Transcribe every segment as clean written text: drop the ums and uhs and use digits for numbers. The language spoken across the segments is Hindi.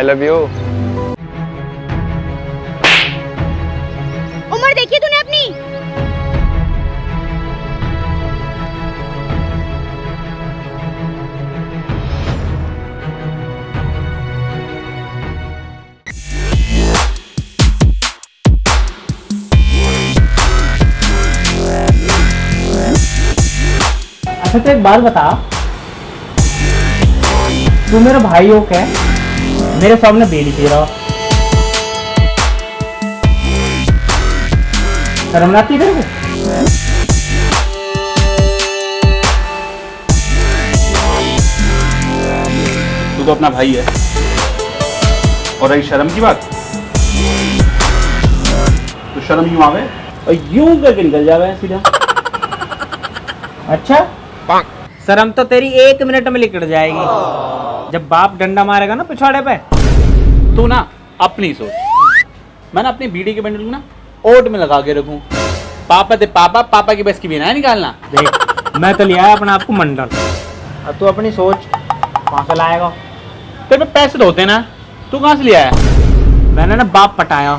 I love you. उम्र देखी तूने अपनी? अच्छा तो एक बात बता, तू मेरा भाई हो क्या? मेरे सामने बीड़ी पी रहा, शर्म नहीं आती तेरे को? तू तो अपना भाई है, और रही शर्म की बात, तो शर्म यूं आवे और यूं करके निकल जावे सीधा। अच्छा, शर्म तो तेरी 1 मिनट में निकल जाएगी जब बाप डंडा मारेगा ना पिछवाड़े पे। तू ना अपनी सोच, मैं ना अपनी बीड़ी के बंडल को ना ओट में लगा के रखूं। पापा ते पापा, पापा की बस की बिना है निकालना। देख, मैं तो लिया है अपने आप को मंडल, अब तू अपनी सोच कहाँ से लाएगा? तेरे पे पैसे तो होते ना, तू कहाँ से लिया है? मैंने ना बाप पटाया,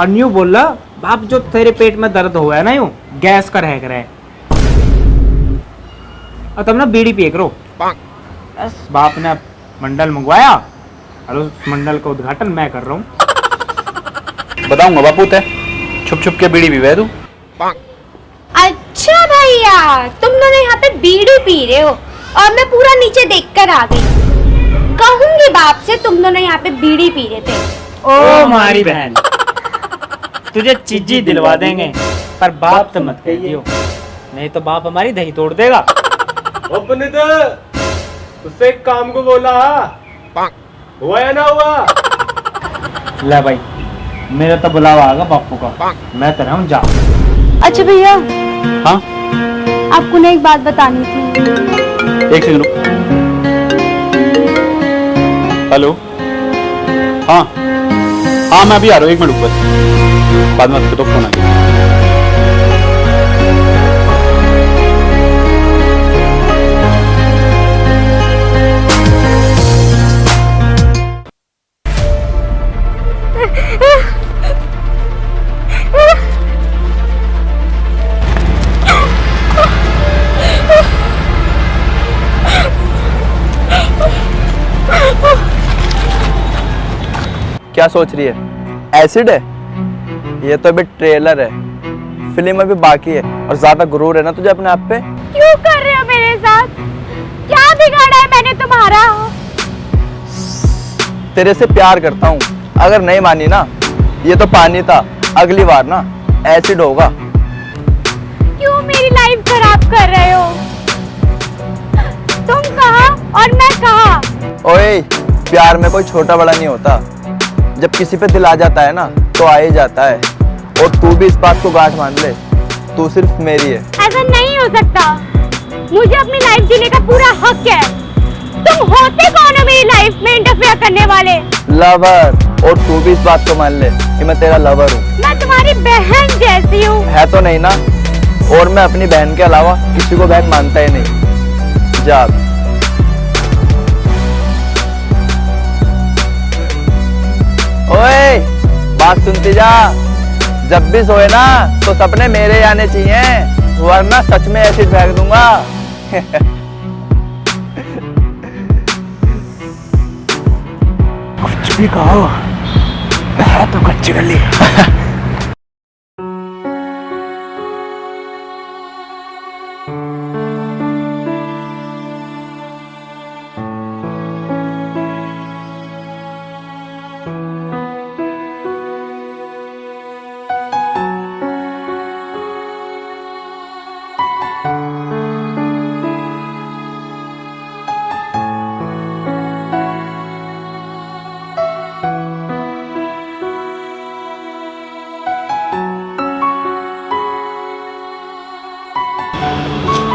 और न्यू बोल रहा बाप जो तेरे पेट में दर्द हुआ है ना, यूं गैस का रह करे, और तब ना बीड़ी पिए करो। बस बाप ने मंडल मंगवाया और उस मंडल का उद्घाटन मैं कर रहा हूँ। बताऊंगा बापू ते छुप छुप के बीड़ी पीवे तू। अच्छा भैया, तुम दोनों यहाँ पे बीड़ी पी रहे हो और मैं पूरा नीचे देखकर आ गई। कहूंगी बाप से तुम दोनों यहाँ पे बीड़ी पी रहे थे। ओ हमारी बहन, तुझे चीजी दिलवा देंगे, पर बाप तो मत कहियो, नहीं तो बाप हमारी दही तोड़ देगा। उससे एक काम को बोला, हुआ या ना हुआ? ले भाई, मेरा तो बुलावा आगा बापू का, मैं तो हूँ जा। अच्छा भैया, हाँ आपको ना एक बात बतानी थी। एक सेकंड रुक। हेलो, हाँ हाँ मैं अभी आ रहा हूँ, 1 मिनट बस, बाद में तो फोन आ गया। क्या सोच रही है? एसिड है? ये तो अभी ट्रेलर है, फिल्म अभी बाकी है, और ज्यादा गुरूर है ना तुझे अपने आप पे। क्यों कर रहे हो मेरे साथ? क्या बिगाड़ा है मैंने तुम्हारा? तेरे से प्यार करता हूँ, अगर नहीं मानी ना, ये तो पानी था, अगली बार ना एसिड होगा। क्यों मेरी लाइफ खराब कर रहे हो? तुम कहाँ और मैं कहाँ? ओए, प्यार में कोई छोटा बड़ा नहीं होता, जब किसी पे दिल आ जाता है ना तो आ ही जाता है, और तू भी इस बात को गांठ मान ले, तू सिर्फ मेरी है। ऐसा नहीं हो सकता, मुझे अपनी लाइफ जीने का पूरा हक है। तुम होते कौन हो मेरी लाइफ में इंटरफेयर करने वाले? लवर, और तू भी इस बात को मान ले कि मैं तेरा लवर हूँ। मैं तुम्हारी बहन जैसी हूँ। है तो नहीं ना, और मैं अपनी बहन के अलावा किसी को बहन मानता ही नहीं। जा। ओए, बात सुनती जा, जब भी सोए ना तो सपने मेरे आने चाहिए, वरना सच में एसिड फेंक दूंगा। कुछ भी कहो, है तो कच्ची गली।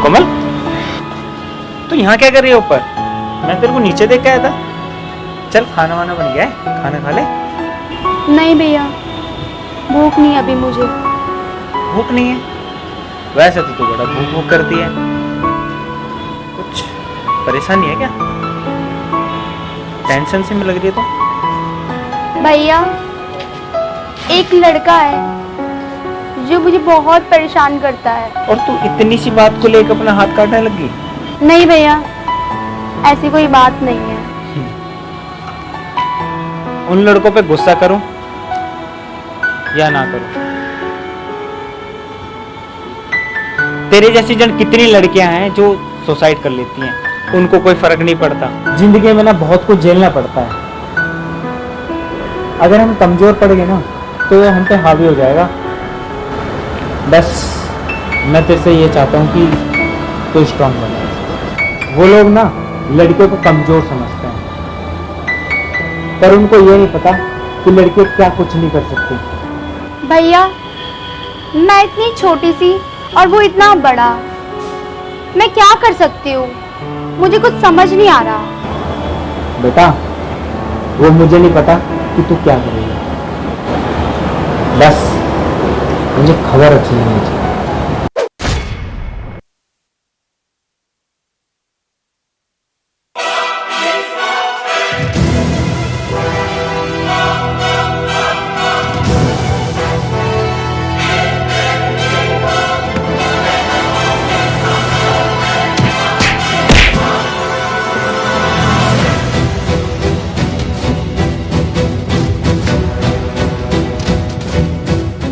कोमल, तू यहाँ क्या कर रही है ऊपर? मैं तेरे को नीचे देख के आया था। चल, खाना वाना बन गया है, खाना खा ले। नहीं भैया, भूख नहीं अभी मुझे। भूख नहीं है? वैसे तो तू बड़ा भूख भूख करती है, कुछ परेशानी है क्या? टेंशन सी में लग रही है तो। भैया, एक लड़का है जो मुझे बहुत परेशान करता है। और तू इतनी सी बात को लेकर अपना हाथ काटने लगी? नहीं भैया, ऐसी कोई बात नहीं है। उन लड़कों पे गुस्सा करूं या ना करूं? तेरे जैसी जन कितनी लड़कियां हैं जो सुसाइड कर लेती हैं, उनको कोई फर्क नहीं पड़ता। जिंदगी में ना बहुत कुछ झेलना पड़ता है। अगर हम कमजोर पड़ गए ना तो ये हम पे हावी हो जाएगा। बस मैं तेरे से ये चाहता हूँ कि तू स्ट्रांग बने। वो लोग ना लड़कियों को कमजोर समझते हैं, पर उनको ये नहीं पता कि लड़के क्या कुछ नहीं कर सकते। भैया, मैं इतनी छोटी सी और वो इतना बड़ा, मैं क्या कर सकती हूँ? मुझे कुछ समझ नहीं आ रहा। बेटा, वो मुझे नहीं पता कि तू क्या करेगी, बस मुझे खबर अच्छी नहीं चाहिए।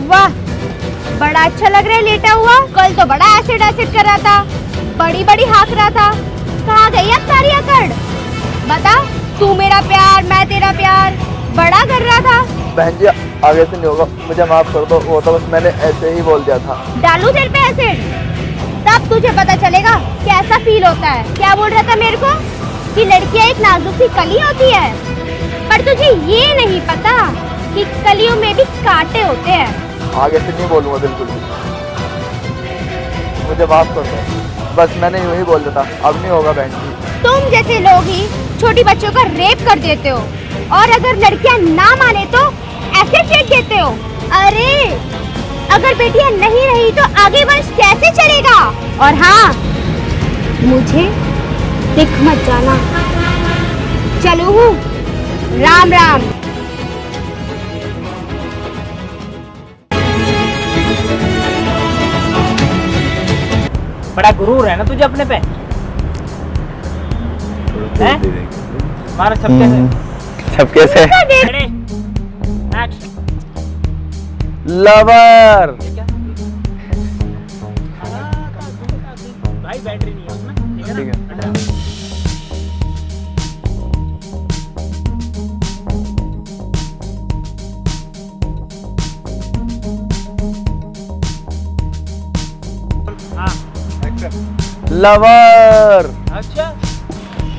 वाह, बड़ा अच्छा लग रहा है लेटा हुआ। कल तो बड़ा एसिड एसिड कर रहा था, बड़ी बड़ी हाँक रहा था। कहाँ गई अब सारी अकड़? बता, तू मेरा प्यार, मैं तेरा प्यार बड़ा कर रहा था। बहन जी आगे से नहीं होगा, मुझे माफ कर दो, वो तो बस मैंने ऐसे ही बोल दिया था। डालू तेरे पे एसिड, तब तुझे पता चलेगा कैसा फील होता है। क्या बोल रहा था मेरे को कि लड़कियां एक नाजुक सी कली होती है, पर तुझे ये नहीं पता कि कलियों में भी कांटे होते हैं। आगे से नहीं बोलूँगा बिल्कुल भी, मुझे माफ कर दो। बस मैंने यूं ही बोल दिया था, अब नहीं होगा बहन जी। तुम जैसे लोग ही छोटी बच्चों का रेप कर देते हो, और अगर लड़कियां ना माने तो ऐसे फेंक देते हो। अरे अगर बेटियां नहीं रही तो आगे वंश कैसे चलेगा? और हाँ, मुझे दिख मत जाना। चलू हूँ, राम राम। बड़ा गुरूर है ना तुझे अपने पे, हैं? हमारा सब कैसे सब कैसे? Ready? Action. लवर। भाई बैटरी नहीं है उसमें, ठीक है ठीक है। ना? हाँ, लवर। अच्छा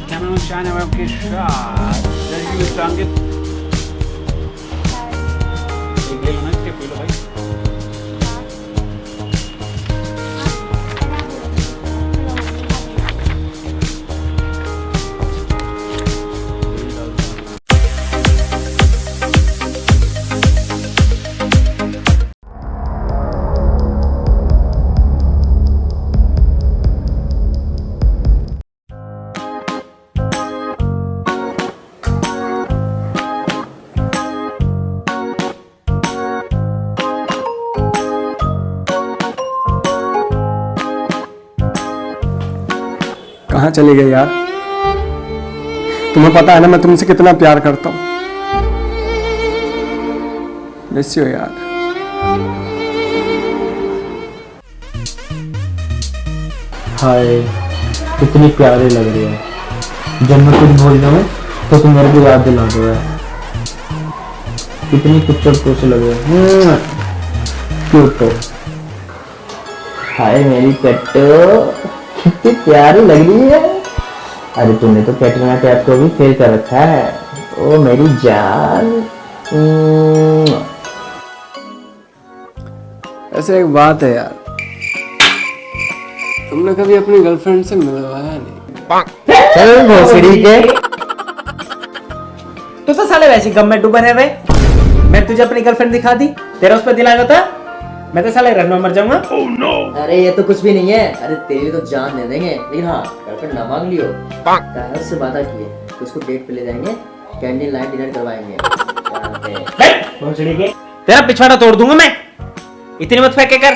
Kameraman Shine आपके shot. Then you strong it. एक ले लो ना इसके, पी लो भाई। कहाँ चले गए यार? तुम्हें पता है ना मैं तुमसे कितना प्यार करता हूँ। मिस यू यार। हाय, कितनी प्यारी लग रही है। जब मैं कुछ बोल जाऊँ तो तुम मेरे को याद दिला दो यार। कितनी खूबसूरत से लग रही है, क्यूट तो। हाय मेरी पेट्टो, कितनी प्यारी लग रही है। अरे तूने तो कैटरीना कैफ को भी फेल कर रखा है। ओ मेरी जान। ऐसे एक बात है यार, तुमने कभी अपनी गर्लफ्रेंड से मिलवाया नहीं? चल भोसड़ी के, तू तो साले वैसे गम में डूबा है। मैं तुझे अपनी गर्लफ्रेंड दिखा दी, तेरा उस पर दिल आ गया था। मैं तो साले रन में मर जाऊंगा। अरे ये तो कुछ भी नहीं है। अरे तेरे लिए तो जान दे देंगे, लेकिन हाँ गर्लफ्रेंड ना मांग लियो। कहा उससे वादा किए तो उसको डेट पे ले जाएंगे, कैंडल लाइट डिनर करवाएंगे। भोसड़ी के तेरा पिछवाड़ा तोड़ दूंगा मैं, इतनी मत फेंके कर।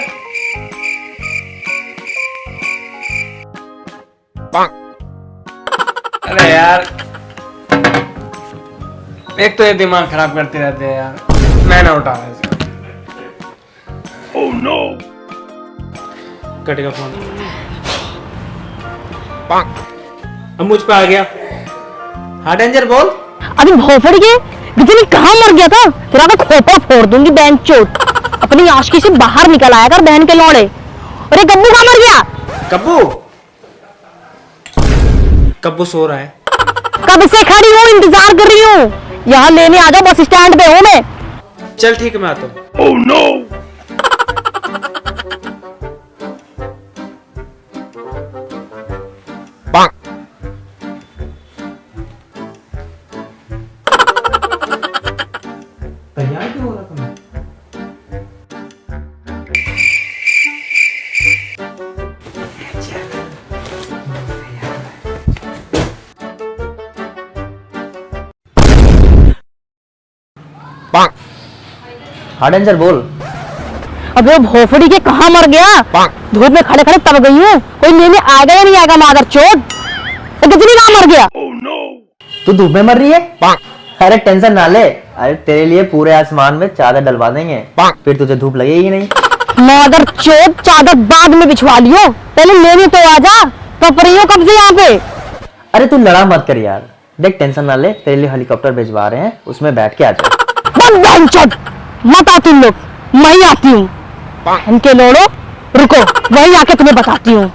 अरे यार एक तो ये दिमाग खराब करते रहते हैं यार, मैं ना उठा रहा इसका। ओह नो, कटेगा फोन। अब मुझ पे आ गया। हाँ डेंजर बोल। अभी भोफड़ी के बिजली कहाँ मर गया था, तेरा तो खोपड़ा फोड़ दूंगी बैंक चोट। अपनी आशिकी से बाहर निकल आया कर बहन के लौड़े। अरे गब्बू कहाँ मर गया? कब्बू कब्बू सो रहा है। कब से खड़ी हूँ, इंतजार कर रही हूँ। यहाँ लेने आ जाओ, बस स्टैंड पे हूँ मैं। चल ठीक है मैं आता हूँ। ओह नो, तैयार क्यों हो रहा था मैं? हाँ डेंजर बोल। अबे भोफड़ी के कहाँ मर गया? धूप में खड़े खड़े तब गई हूँ, कोई लेने आएगा या नहीं आएगा मादर चोट। कितनी कहाँ मर गया? तू धूप में मर रही है? अरे टेंशन ना ले, अरे तेरे लिए पूरे आसमान में चादर डलवा देंगे, फिर तुझे धूप लगेगी नहीं। मादर चोट चादर बाद में बिछवा लियो, पहले लेने तो आजा। कब रही हो कब से यहाँ पे? अरे तू लड़ा मत कर यार, देख टेंशन ना ले, तेरे लिए हेलीकॉप्टर भिजवा रहे हैं, उसमें बैठ के आ जा। मत आओ तुम लोग, मैं ही आती हूँ। इनके लोड़ो रुको, वही आके तुम्हें बताती हूँ।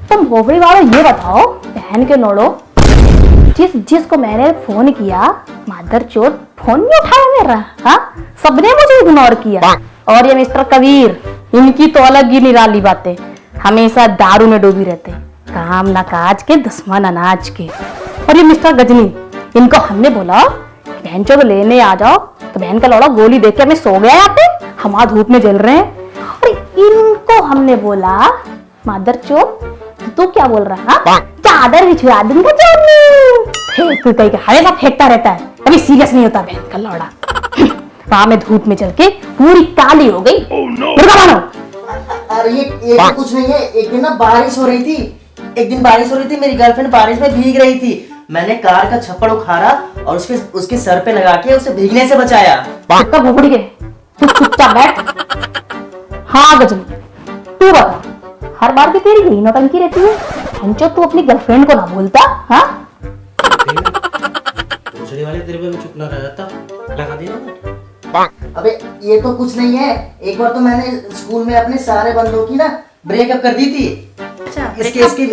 तुम भोपड़ी वालों ये बताओ, बहन के लोड़ो, जिसको मैंने फोन किया मादर चोट फोन नहीं उठाया मेरा। हाँ, सबने मुझे इग्नोर किया। और ये मिस्टर कबीर, इनकी तो अलग ही निराली बातें, हमेशा दारू में डूबी रहते, काम ना काज के दुश्मन अनाज के। और ये मिस्टर गजनी, इनको हमने बोला बहन चोट लेने आ जाओ, तो बहन का लौड़ा गोली देख के हमें सो गया यहाँ पे, हम धूप में जल रहे हैं। और इनको हमने बोला मादर चोट तू क्या बोल रहा है, चादर बिछवा दूंगा फेंक कहीं हमेशा फेंकता रहता है, कभी सीरियस नहीं होता बहन का लौड़ा। वहां में धूप में चल के पूरी काली हो गई। अरे ये तो कुछ नहीं है। एक दिन ना बारिश हो रही थी, मेरी गर्लफ्रेंड बारिश में भीग रही थी, मैंने कार का छप्पड़ उखाड़ा और उसके सर पे लगा के उसे भीगने से बचाया। भोपड़ी के तू चुपचाप बैठ। हाँ गजनी, तू बता, हर बार की तेरी यही नौटंकी रहती है, हंचो तू अपनी गर्लफ्रेंड को ना भूलता। हाँ वाले तेरे पे चुप ना रहता, लगा दिया। अबे ये तो कुछ नहीं है, एक बार तो मैंने स्कूल में अपने सारे बंदों की ना ब्रेकअप कर दी थी। इसके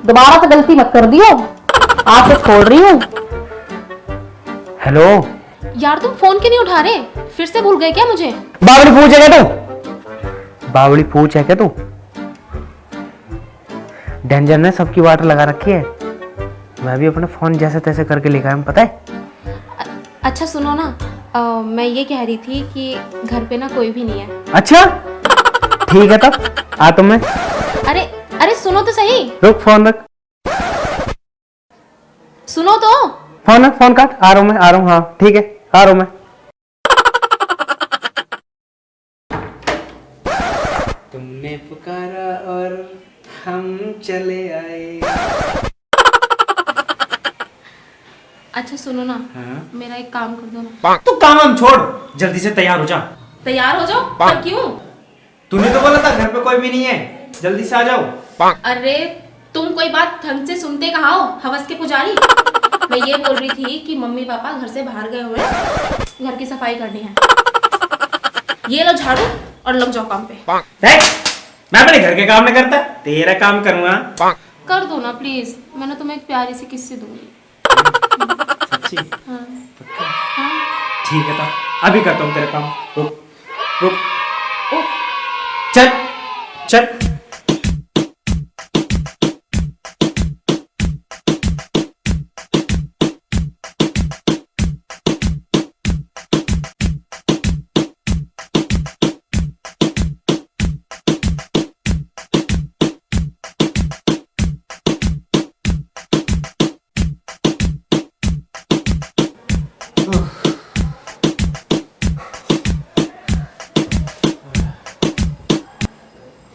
दोबारा तो गलती मत कर दियो, आपको छोड़ रही हूँ। हेलो यार तुम फोन क्यों नहीं उठा रहे? फिर से भूल गए क्या मुझे? बावड़ी पूछ है क्या तू? बावड़ी पूछ है क्या तू? डेंजर ने सबकी वाटर लगा रखी है, मैं भी अपने फोन जैसे तैसे करके लेकर आया हूं, पता है? अच्छा सुनो ना, मैं ये कह रही थी कि घर पे ना कोई भी नहीं है। अच्छा ठीक है, तब आ तो मैं। अरे अरे सुनो तो सही। रुक, फोन रख, सुनो तो। फोन रख, फोन काट, आ रहा हूं मैं, आ रहा हूं। हाँ ठीक है, आ रहा हूं मैं। तुमने पुकारा और हम चले आए। अच्छा सुनो ना, हाँ? मेरा एक काम कर दो ना। तू काम हम छोड़, जल्दी से तैयार हो जा। तैयार हो जाओ। पर क्यों? तूने तो बोला था घर पे कोई भी नहीं है, जल्दी से आ जाओ। अरे तुम कोई बात ढंग से सुनते कहाँ हो, हवस के पुजारी। मैं ये बोल रही थी कि मम्मी पापा घर से बाहर गए हुए हैं, घर की सफाई करनी है। ये लो झाड़ू और लग जाओ काम पे। मैं अपने घर के काम नहीं करता, तेरा काम करूंगा। कर दो ना प्लीज, मैंने तुम्हें एक प्यारी सी किस्सी दूंगी। सच्ची? हाँ। ठीक है, तब अभी करता हूँ तेरा काम। रुक रुक, चल।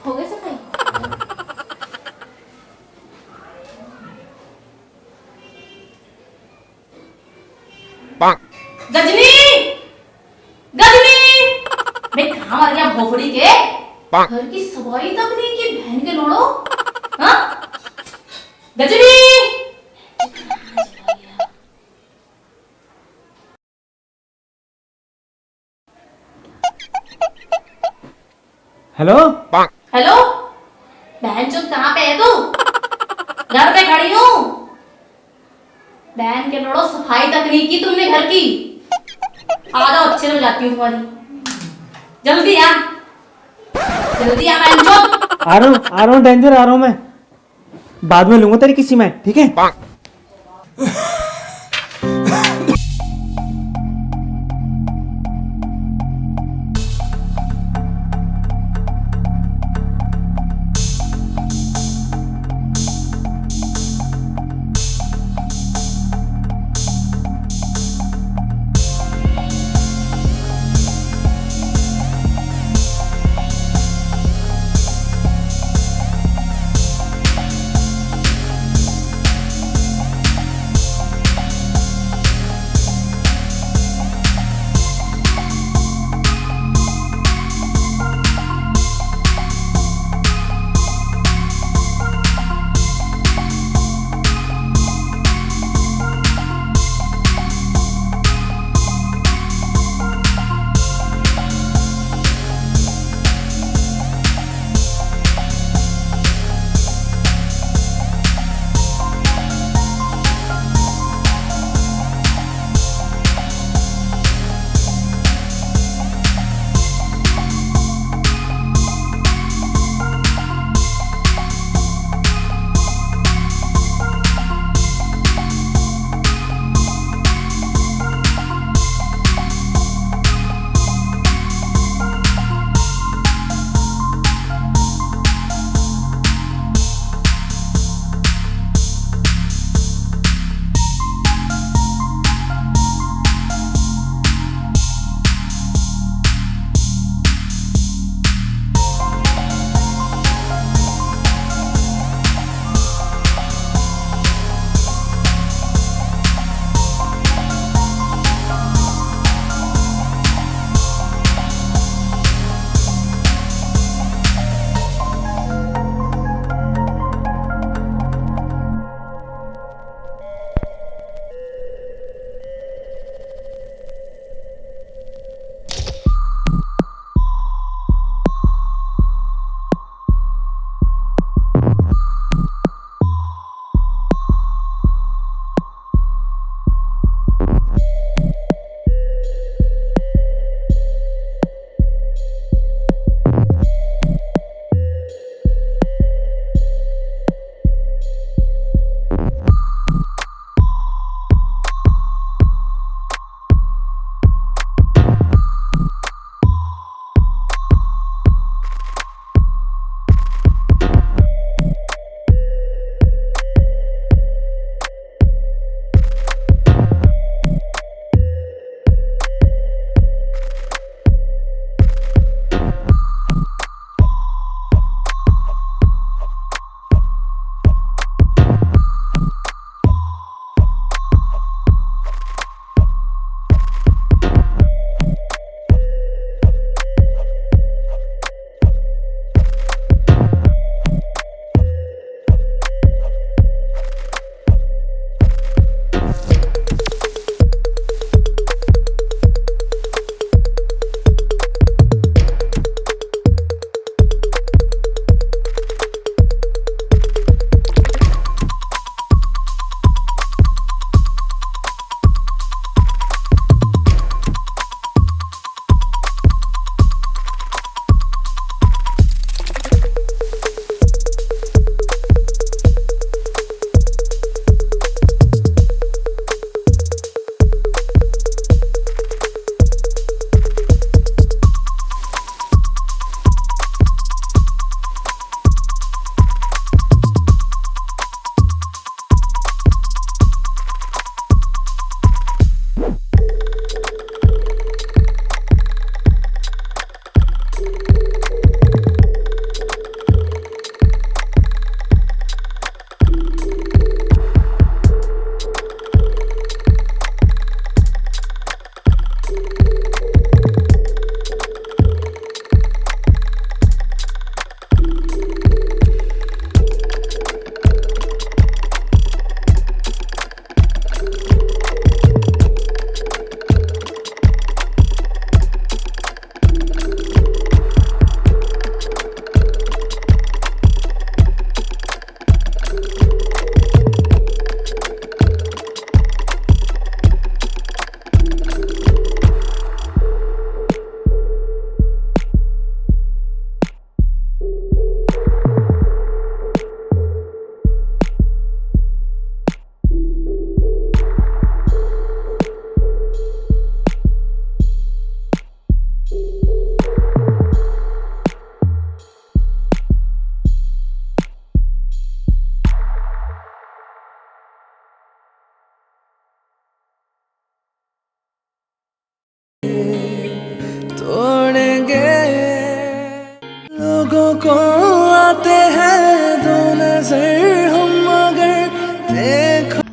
हो गए सफाई? गजनी, गजनी, मैं कहाँ मर गया भोपड़ी के? घर की सफाई तक नहीं की बहन के लोड़ो। हाँ? गजनी। हेलो। हेलो, बहन चुप कहाँ पे है तू? घर पे खड़ी हूँ। बहन के लोड़ो सफाई तक नहीं की तुमने घर की। आ जाओ, अच्छे से जाती हूँ तुम्हारी। जल्दी आ, जल्दी आ बहन चुप। आ रहा हूँ डेंजर, आ रहा हूँ मैं। बाद में लूंगा तेरी किसी में, ठीक है? को आते हैं दो नजर हम अगर देखो।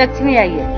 लक्ष्मी आई है।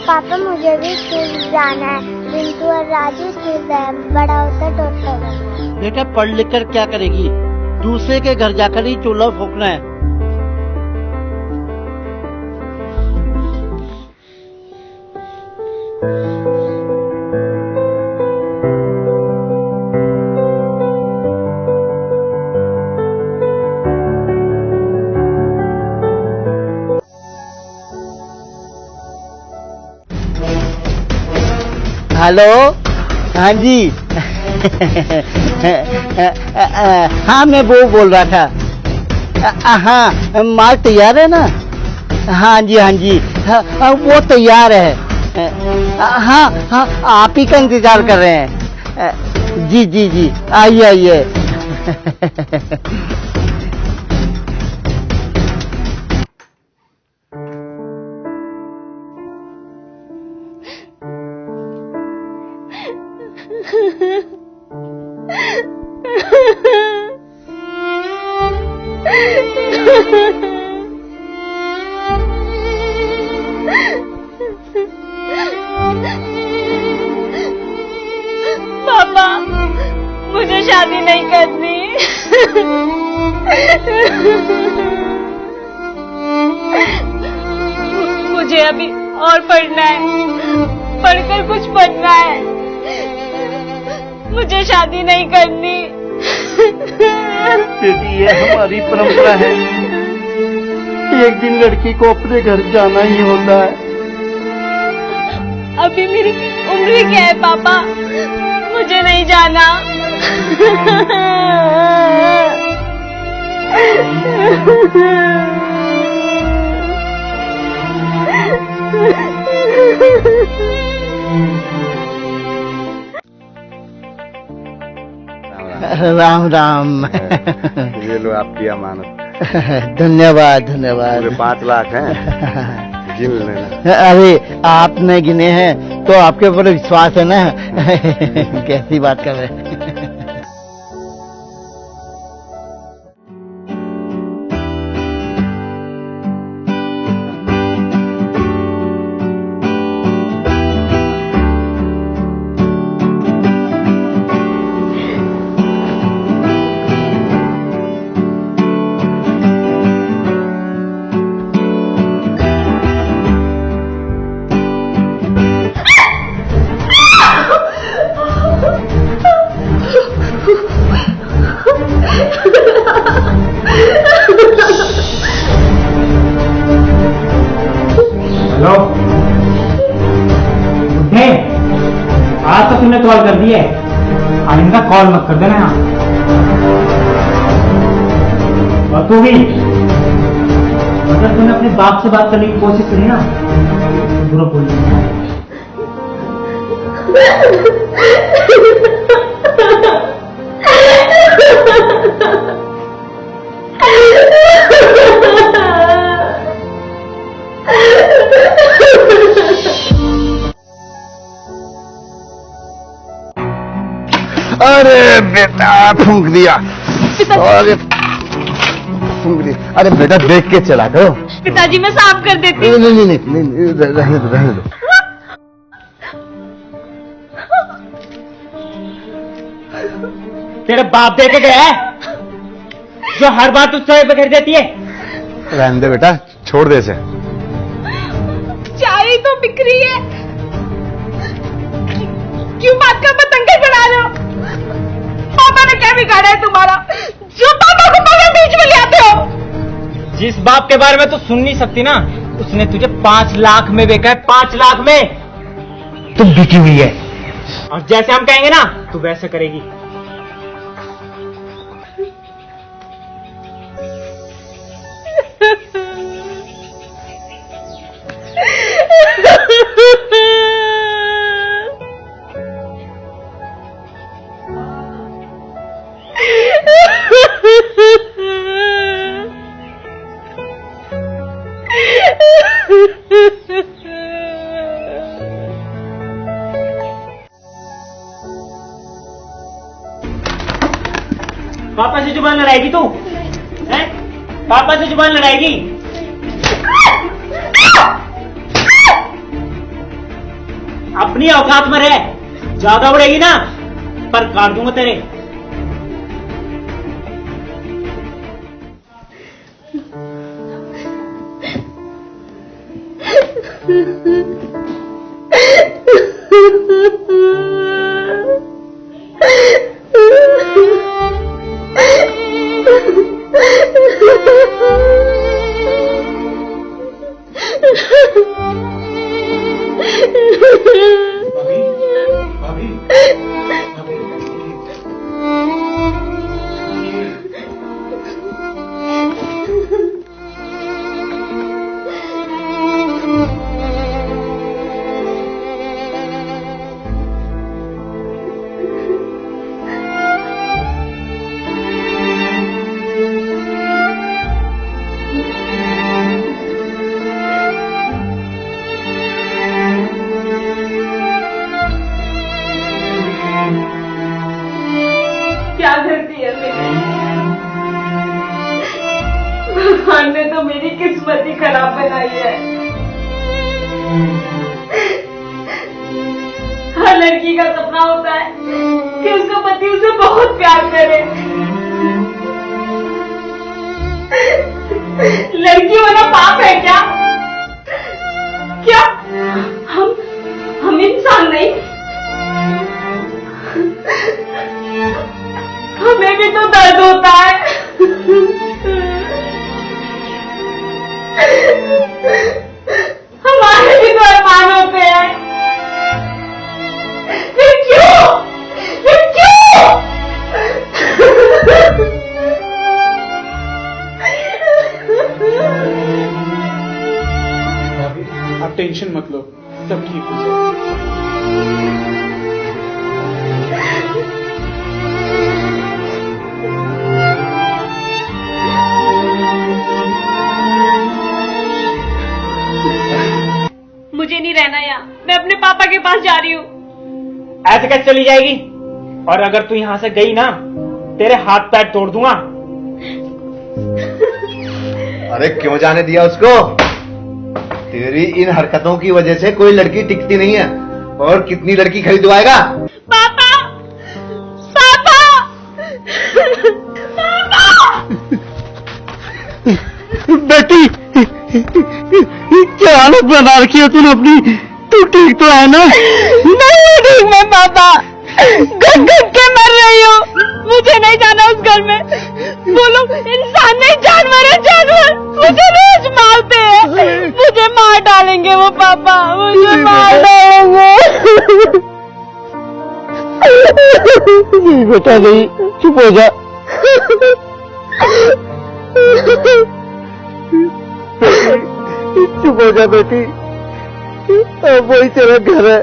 पापा मुझे भी स्कूल जाना है। पिंटू और राजू स्कूल गए, बड़ा होता टोटल। बेटा पढ़ लिख कर क्या करेगी? दूसरे के घर जाकर ही चूल्हा फूकना है। हेलो, हाँ जी। हाँ मैं वो बोल रहा था। हाँ माल तैयार है ना? हाँ जी हाँ जी, वो तैयार है। हाँ हाँ आप ही का इंतजार कर रहे हैं। जी जी जी, आइए आइए। पापा मुझे शादी नहीं करनी। मुझे अभी और पढ़ना है, पढ़कर कुछ बनना है। मुझे शादी नहीं करनी। बेटी ये हमारी परंपरा है, एक दिन लड़की को अपने घर जाना ही होता है। अभी मेरी उम्र क्या है पापा? मुझे नहीं जाना। राम राम। ये लो आपकी अमानत। धन्यवाद धन्यवाद। 5 लाख हैं, गिन लेना। अरे आपने गिने हैं तो आपके ऊपर विश्वास है ना। कैसी बात कर रहे हैं? उठे, आज तो तुमने कॉल कर दी है, आइंदा कॉल मत कर देना यहाँ। और तू भी, अगर तूने अपने बाप से बात करने की कोशिश करी ना तो बुरा बोल देना। अरे बेटा फूंक दिया, अरे फूंक दिया। अरे बेटा देख के चला करो। पिताजी मैं साफ कर देती हूँ। नहीं, रहने दो, रहने दो। तेरे बाप दे के गया है जो हर बार तुझसे बिखेर देती है। रहने दे बेटा, छोड़ दे इसे। चाय तो बिखरी है, क्यों बात का पतंगे चढ़ा रहे हो? पापा ने क्या बिगाड़ा है तुम्हारा जो पापा को पापा बीच में ले आते हो? जिस बाप के बारे में तो सुन नहीं सकती ना, उसने तुझे 5 लाख में बेचा है, 5 लाख में तुम बिकी हुई है। और जैसे हम कहेंगे ना तू वैसे करेगी। पापा से जुबान लड़ाएगी तू हैं? पापा से जुबान लड़ाएगी? अपनी औकात में रह, ज्यादा उड़ेगी ना पर काट दूंगा तेरे। क्या धरती है मेरी, भगवान ने तो मेरी किस्मत ही खराब बनाई है। हर लड़की का सपना होता है कि उसका पति उसे बहुत प्यार करे। लड़की होना पाप है क्या? क्या हम इंसान नहीं? हमें भी तो दर्द होता है। हमारे भी तो अरमान होते हैं। फिर क्यों? आप टेंशन मत लो, सब ठीक हो जाएगा। मुझे नहीं रहना यहाँ, मैं अपने पापा के पास जा रही हूँ। ऐसे कैसे चली जाएगी? और अगर तू यहाँ से गई ना तेरे हाथ पैर तोड़ दूंगा। अरे क्यों जाने दिया उसको? तेरी इन हरकतों की वजह से कोई लड़की टिकती नहीं है, और कितनी लड़की खरीदवाएगा? पापा, पापा, बेटी क्या हालत बना रखी है तूने अपनी? तू ठीक तो है ना? नहीं ठीक मैं पापा, घट घट के मर रही हूँ। मुझे नहीं जाना उस घर में। वो लोग इंसान नहीं, जानवर है, जानवर। मुझे रोज मारते हैं, मुझे मार डालेंगे वो पापा, मुझे मार डालेंगे। नहीं बेटा नहीं, चुप हो जा। चुप हो जा बेटी, अब वही तेरा घर है,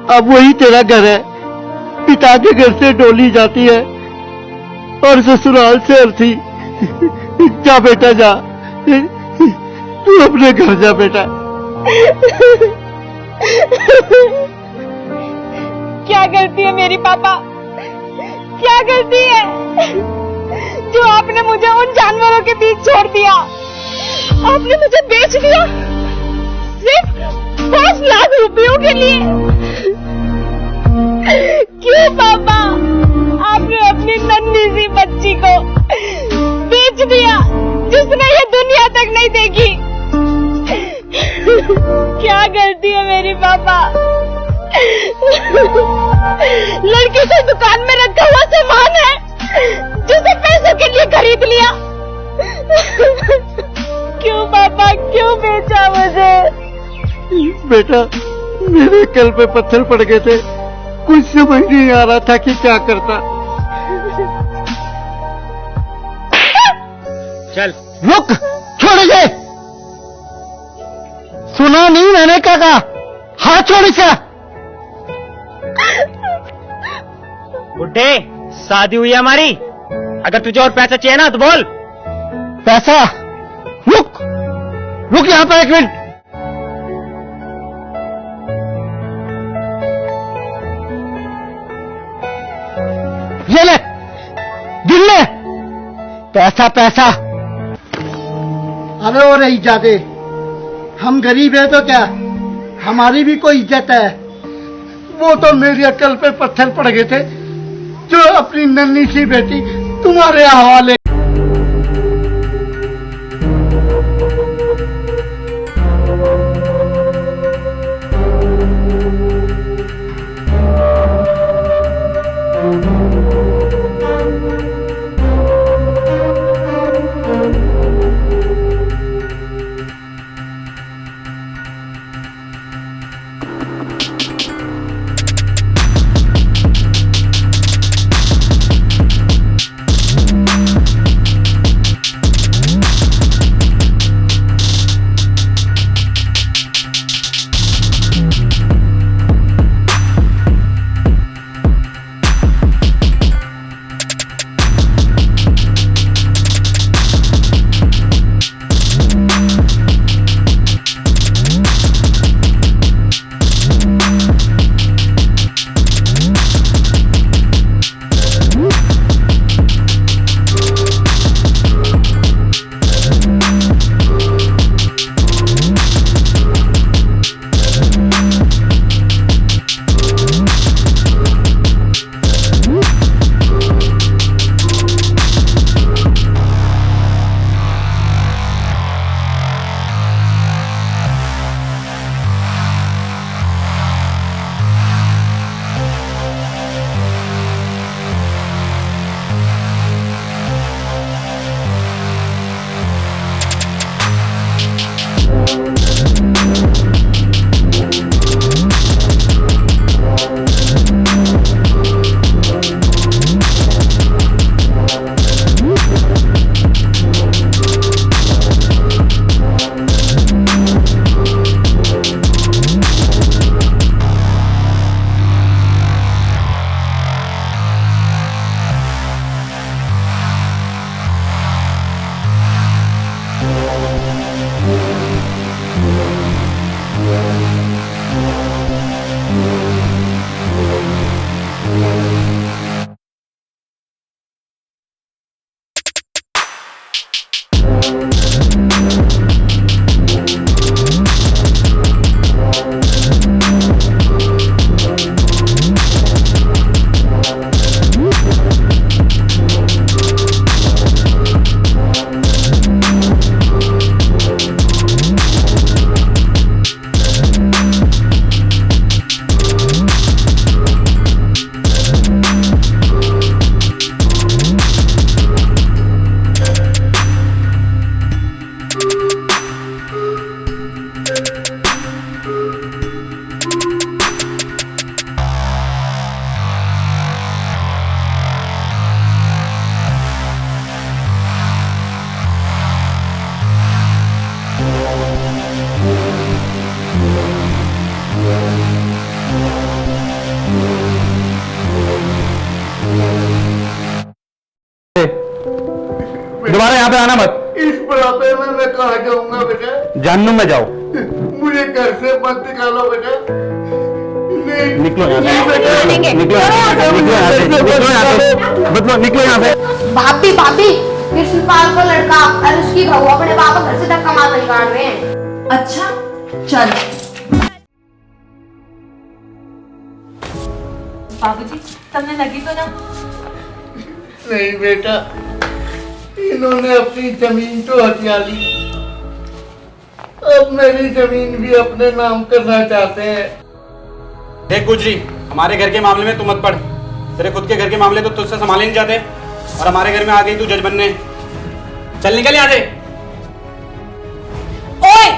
अब वही तेरा घर है। पिता के घर से डोली जाती है और ससुराल से अर्थी। जा बेटा जा, तू अपने घर जा बेटा। क्या गलती है मेरी पापा, क्या गलती है जो आपने मुझे उन जानवरों के बीच छोड़ दिया? आपने मुझे बेच दिया सिर्फ 5 लाख रुपयों के लिए। क्यों पापा, आपने अपनी नन्ही सी बच्ची को बेच दिया जिसने ये दुनिया तक नहीं देखी? क्या गलती है मेरी पापा? लड़की से दुकान में रखा हुआ सामान है जिसे पैसों के लिए खरीद लिया। क्यों पापा, क्यों बेचा मुझे? बेटा मेरे कल पे पत्थर पड़ गए थे, कुछ समझ नहीं आ रहा था कि क्या करता। चल रुक, छोड़ दे। सुना नहीं मैंने क्या कहा? हाथ छोड़ इसे। बुड्ढे, शादी हुई है हमारी, अगर तुझे और पैसा चाहिए ना तो बोल। पैसा? रुक रुक यहाँ पर 1 मिनट। ये ले, गिन ले। पैसा पैसा। अरे वो रही जादे, हम गरीब हैं तो क्या, हमारी भी कोई इज्जत है। वो तो मेरी अक्ल पे पत्थर पड़ गए थे जो अपनी नन्ही सी बेटी तुम्हारे हवाले। घबराना मत। इस बुढ़ापे में मैं कहाँ जाऊंगा बेटा? जहन्नुम में जाओ। मुझे घर से मत निकालो बेटा। नहीं, निकलो यहाँ से, मानेंगे। निकलो यहाँ से, निकलो यहाँ से, निकलो यहाँ से, मतलब निकलो यहाँ से। भाभी भाभी, कृष्णपाल का लड़का और उसकी बहू अपने पापा घर से धक्का मार निकाल रहे हैं। अच्छा चल। बाबूजी तुमने लगी तो ना? नहीं बेटा, इन्होंने अपनी जमीन तो हथिया ली, अब मेरी जमीन भी अपने नाम करना चाहते हैं। देख गुजरी, हमारे घर के मामले में तू मत पड़। तेरे खुद के घर के मामले तो तुझसे संभाले नहीं जाते और हमारे घर में आ गई तू जज बनने। चल निकल यहाँ से। ओए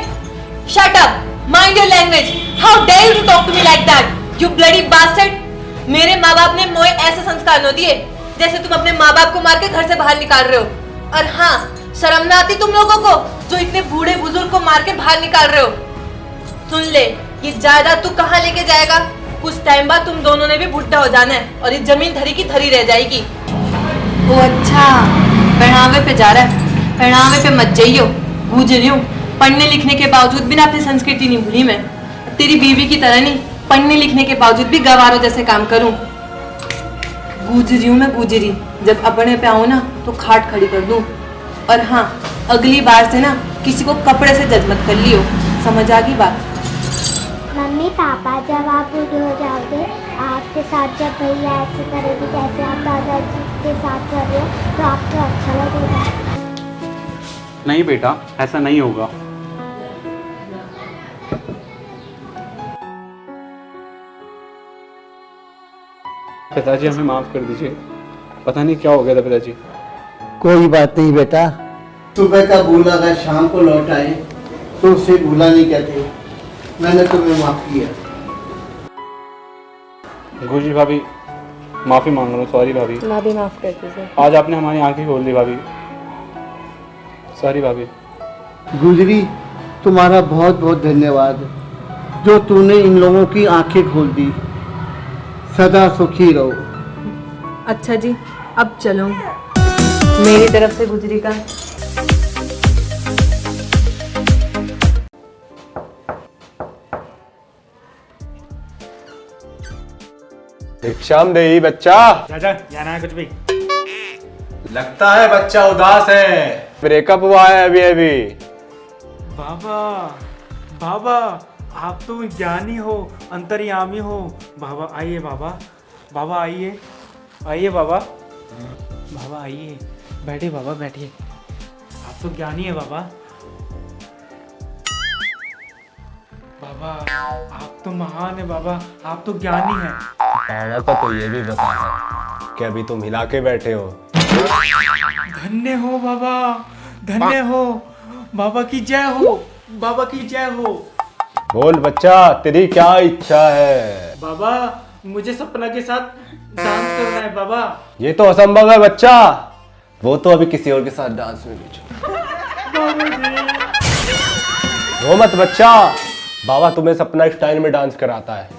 shut up, mind your language. How dare you to talk to me like that, you bloody bastard. मेरे माँ बाप ने मोए ऐसे संस्कार न दिए जैसे तुम अपने माँ बाप को मार के घर से बाहर निकाल रहे हो। और हाँ, शर्म ना आती तुम लोगों को जो इतने बूढ़े बुजुर्ग को मार के बाहर निकाल रहे हो? सुन ले, ये जायदाद तू कहाँ लेके जाएगा? कुछ टाइम बाद तुम दोनों ने भी बुढ़ा हो जाना है और ये जमीन धरी की धरी रह जाएगी। ओ अच्छा, पहनावे पे जा रहा है। पहनावे पे मत जाइयो, बूझ रही हूँ। पढ़ने लिखने के बावजूद भी ना अपनी संस्कृति नहीं भूली मैं। तेरी बीवी की तरह नहीं, पढ़ने लिखने के बावजूद भी गवारों जैसे काम करूं। गुजरी हूं मैं, गुजरी। जब अपने पे आऊं ना तो खाट खड़ी कर दूं। और हाँ, अगली बार से ना किसी को कपड़े से जज मत कर लियो, समझ आ गई बात? मम्मी पापा, जब आप बूढ़े हो जाओगे, आपके साथ जब भैया ऐसे करेगी जैसे आप दादाजी के साथ कर रहे हो, तो आपको अच्छा लगेगा? नहीं बेटा, ऐसा नहीं होगा। पिताजी हमें माफ कर दीजिए, पता नहीं क्या हो गया था पिताजी। कोई बात नहीं बेटा, सुबह का भूला अगर शाम को लौट आए तो उसे भूला नहीं कहते। मैंने तुम्हें माफ किया। गुजरी भाभी, माफी मांग रहा हूँ। सॉरी भाभी। मैं भी माफ कर दीजिए। आज आपने हमारी आंखें खोल दी भाभी। सॉरी भाभी। गुजरी, तुम्हारा बहुत बहुत धन्यवाद जो तूने इन लोगों की आंखें खोल दी। सदा सुखी रहो। अच्छा जी, अब चलो। मेरी तरफ से गुजरी का भिक्षाम देही बच्चा। चाचा जाना है कुछ भी? लगता है बच्चा उदास है, ब्रेकअप हुआ है अभी अभी। बाबा बाबा, आप तो ज्ञानी हो, अंतर्यामी हो। बाबा आइए, बाबा बाबा आइए, आइए बाबा, बाबा आइए, बैठिए बाबा बैठिए। आप तो ज्ञानी है बाबा। बाबा आप तो महान है बाबा, आप तो ज्ञानी हैं। बाबा का तो ये भी पता है कि अभी तुम हिला के बैठे हो। धन्य हो बाबा, धन्य हो। बाबा की जय हो, बाबा की जय हो। बोल बच्चा, तेरी क्या इच्छा है? बाबा मुझे सपना के साथ डांस करना है बाबा। ये तो असंभव है बच्चा, वो तो अभी किसी और के साथ डांस में बीच। रो मत बच्चा, बाबा तुम्हें सपना स्टाइल में डांस कराता है।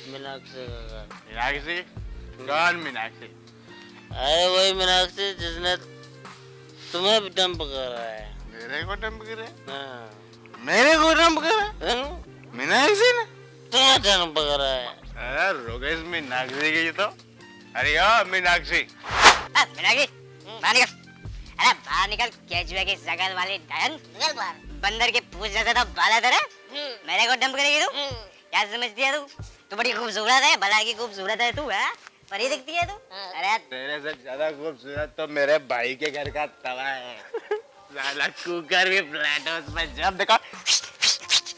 मीनाक्षी का घर। मीनाक्षी? कौन मीनाक्षी? अरे वही मीनाक्षी जिसने तुम्हें भी डंप करा है। मेरे को डंप करे? हाँ। मेरे को डंप करे? मीनाक्षी ने? तुम्हें डंप करा है। अरे रोगेश मीनाक्षी की तो। अरे ओ मीनाक्षी। मीनाक्षी बाहर निकल। अरे बाहर निकल, केचुए की शकल वाली डायन। निकल बाहर। बंदर के पूछ जैसा तो बाल है तेरे। मेरे को डंप करेगी तू? क्या समझती है तू बड़ी खूबसूरत है, भला की खूबसूरत है तू, है परी दिखती है तू। अरे तेरे से ज्यादा खूबसूरत तो मेरे भाई के घर का तवा है। साला कुकर भी फ्लैट है, उसमें जब देखो